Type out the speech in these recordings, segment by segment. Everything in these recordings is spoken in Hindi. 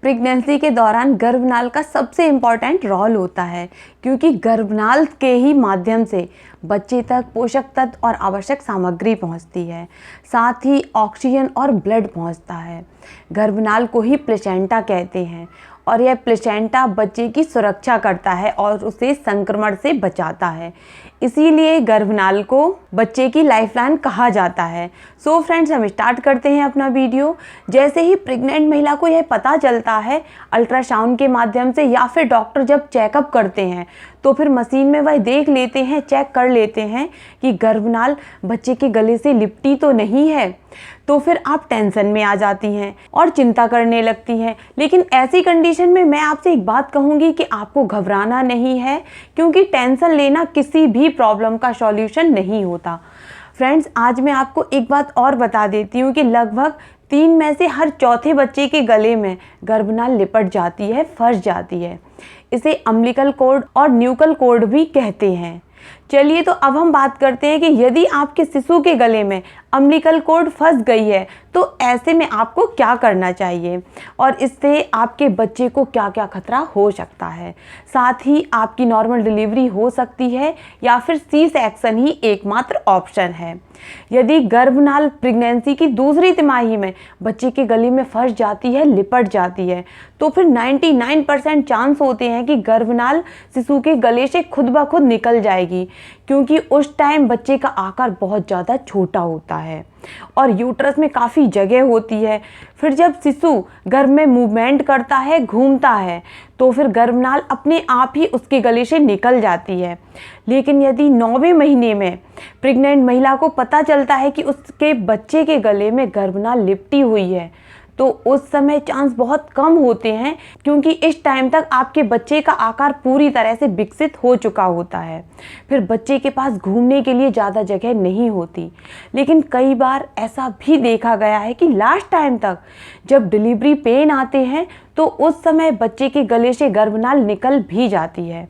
प्रेगनेंसी के दौरान गर्भनाल का सबसे इम्पॉर्टेंट रोल होता है, क्योंकि गर्भनाल के ही माध्यम से बच्चे तक पोषक तत्व और आवश्यक सामग्री पहुंचती है। साथ ही ऑक्सीजन और ब्लड पहुंचता है। गर्भनाल को ही प्लेसेंटा कहते हैं और यह प्लेसेंटा बच्चे की सुरक्षा करता है और उसे संक्रमण से बचाता है। इसीलिए गर्भनाल को बच्चे की लाइफलाइन कहा जाता है। सो फ्रेंड्स, हम स्टार्ट करते हैं अपना वीडियो। जैसे ही प्रेग्नेंट महिला को यह पता चलता है अल्ट्रासाउंड के माध्यम से या फिर डॉक्टर जब चेकअप करते हैं तो फिर मशीन में वह देख लेते हैं, चेक कर लेते हैं कि गर्भनाल बच्चे के गले से लिपटी तो नहीं है, तो फिर आप टेंशन में आ जाती हैं और चिंता करने लगती हैं। लेकिन ऐसी कंडीशन में मैं आपसे एक बात कहूँगी कि आपको घबराना नहीं है, क्योंकि टेंशन लेना किसी भी प्रॉब्लम का सॉल्यूशन नहीं होता। फ्रेंड्स, आज मैं आपको एक बात और बता देती हूँ कि लगभग 3 में से हर चौथे बच्चे के गले में गर्भनाल लिपट जाती है, फंस जाती है। इसे अम्बिलिकल कॉर्ड और न्यूकल कॉर्ड भी कहते हैं। चलिए, तो अब हम बात करते हैं कि यदि आपके शिशु के गले में अम्बिलिकल कॉर्ड फंस गई है तो ऐसे में आपको क्या करना चाहिए और इससे आपके बच्चे को क्या क्या खतरा हो सकता है। साथ ही आपकी नॉर्मल डिलीवरी हो सकती है या फिर सी सेक्शन ही एकमात्र ऑप्शन है। यदि गर्भनाल प्रेगनेंसी की दूसरी तिमाही में बच्चे के गले में फंस जाती है, लिपट जाती है, तो फिर 99% चांस होते हैं कि गर्भनाल शिशु के गले से खुद ब खुद निकल जाएगी, क्योंकि उस टाइम बच्चे का आकार बहुत ज़्यादा छोटा होता है और यूट्रस में काफ़ी जगह होती है। फिर जब शिशु गर्भ में मूवमेंट करता है, घूमता है, तो फिर गर्भनाल अपने आप ही उसके गले से निकल जाती है। लेकिन यदि 9वें महीने में प्रेग्नेंट महिला को पता चलता है कि उसके बच्चे के गले में गर्भनाल लिपटी हुई है, तो उस समय चांस बहुत कम होते हैं, क्योंकि इस टाइम तक आपके बच्चे का आकार पूरी तरह से विकसित हो चुका होता है। फिर बच्चे के पास घूमने के लिए ज़्यादा जगह नहीं होती। लेकिन कई बार ऐसा भी देखा गया है कि लास्ट टाइम तक जब डिलीवरी पेन आते हैं तो उस समय बच्चे के गले से गर्भनाल निकल भी जाती है।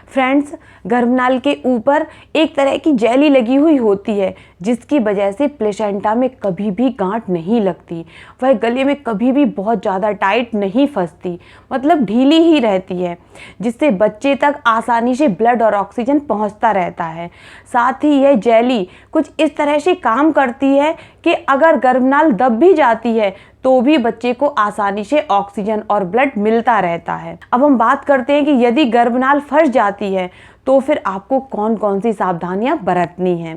फ्रेंड्स, गर्भनाल के ऊपर एक तरह की जेली लगी हुई होती है, जिसकी वजह से प्लेसेंटा में कभी भी गांठ नहीं लगती। वह गले में कभी भी बहुत ज़्यादा टाइट नहीं फंसती, मतलब ढीली ही रहती है, जिससे बच्चे तक आसानी से ब्लड और ऑक्सीजन पहुंचता रहता है। साथ ही यह जेली कुछ इस तरह से काम करती है कि अगर गर्भनाल दब भी जाती है तो भी बच्चे को आसानी से ऑक्सीजन और ब्लड मिलता रहता है। अब हम बात करते हैं कि यदि गर्भनाल फंस जाती है तो फिर आपको कौन कौन सी सावधानियां बरतनी हैं।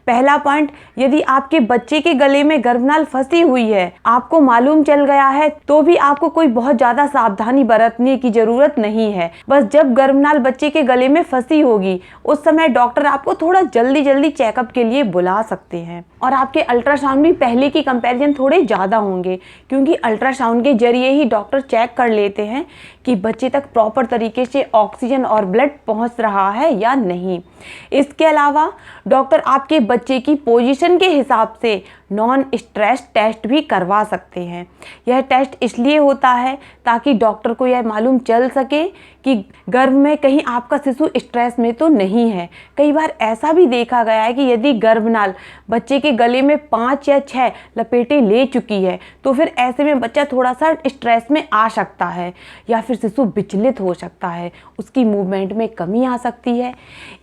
पहला पॉइंट, यदि आपके बच्चे के गले में गर्भनाल फंसी हुई है, आपको मालूम चल गया है, तो भी आपको कोई बहुत ज़्यादा सावधानी बरतने की ज़रूरत नहीं है। बस जब गर्भनाल बच्चे के गले में फंसी होगी उस समय डॉक्टर आपको थोड़ा जल्दी चेकअप के लिए बुला सकते हैं। और आपके अल्ट्रासाउंड भी पहले की कंपैरिजन थोड़े ज़्यादा होंगे, क्योंकि अल्ट्रासाउंड के जरिए ही डॉक्टर चेक कर लेते हैं कि बच्चे तक प्रॉपर तरीके से ऑक्सीजन और ब्लड पहुंच रहा है या नहीं। इसके अलावा डॉक्टर आपके बच्चे की पोजीशन के हिसाब से नॉन स्ट्रेस टेस्ट भी करवा सकते हैं। यह टेस्ट इसलिए होता है ताकि डॉक्टर को यह मालूम चल सके कि गर्भ में कहीं आपका शिशु स्ट्रेस में तो नहीं है। कई बार ऐसा भी देखा गया है कि यदि गर्भनाल बच्चे के गले में 5 या 6 लपेटें ले चुकी है तो फिर ऐसे में बच्चा थोड़ा सा स्ट्रेस में आ सकता है या फिर शिशु विचलित हो सकता है, उसकी मूवमेंट में कमी आ सकती है।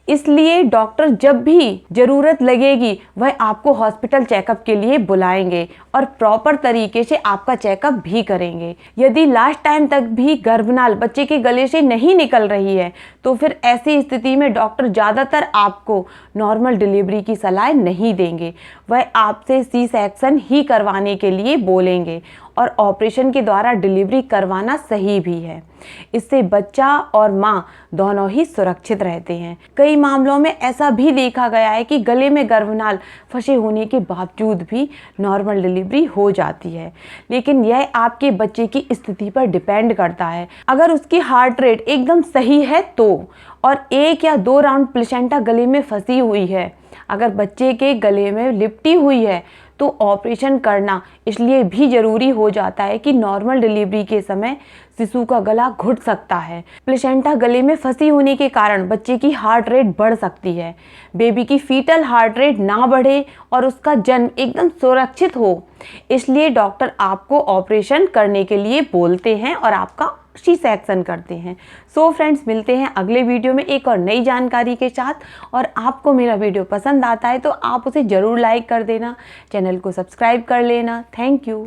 इसलिए डॉक्टर जब भी ज़रूरत लगेगी वह आपको हॉस्पिटल चेकअप के लिए बुलाएंगे और प्रॉपर तरीके से आपका चेकअप भी करेंगे। यदि लास्ट टाइम तक भी गर्भनाल बच्चे के गले से नहीं निकल रही है तो फिर ऐसी स्थिति में डॉक्टर ज़्यादातर आपको नॉर्मल डिलीवरी की सलाह नहीं देंगे। वह आपसे सी सेक्शन ही करवाने के लिए बोलेंगे और ऑपरेशन के द्वारा डिलीवरी करवाना सही भी है। इससे बच्चा और माँ दोनों ही सुरक्षित रहते हैं। कई मामलों में ऐसा भी देखा गया है कि गले में गर्भनाल फंसे होने के बावजूद भी नॉर्मल डिलीवरी हो जाती है। लेकिन यह आपके बच्चे की स्थिति पर डिपेंड करता है। अगर उसकी हार्ट रेट एकदम सही है तो, और 1 या 2 राउंड प्लेसेंटा गले में फंसी हुई है, अगर बच्चे के गले में लिपटी हुई है तो ऑपरेशन करना इसलिए भी ज़रूरी हो जाता है कि नॉर्मल डिलीवरी के समय शिशु का गला घुट सकता है। प्लेसेंटा गले में फंसी होने के कारण बच्चे की हार्ट रेट बढ़ सकती है। बेबी की फीटल हार्ट रेट ना बढ़े और उसका जन्म एकदम सुरक्षित हो, इसलिए डॉक्टर आपको ऑपरेशन करने के लिए बोलते हैं और आपका सी सेक्शन करते हैं। सो फ्रेंड्स, मिलते हैं अगले वीडियो में एक और नई जानकारी के साथ। और आपको मेरा वीडियो पसंद आता है तो आप उसे ज़रूर लाइक कर देना, चैनल को सब्सक्राइब कर लेना। Thank you.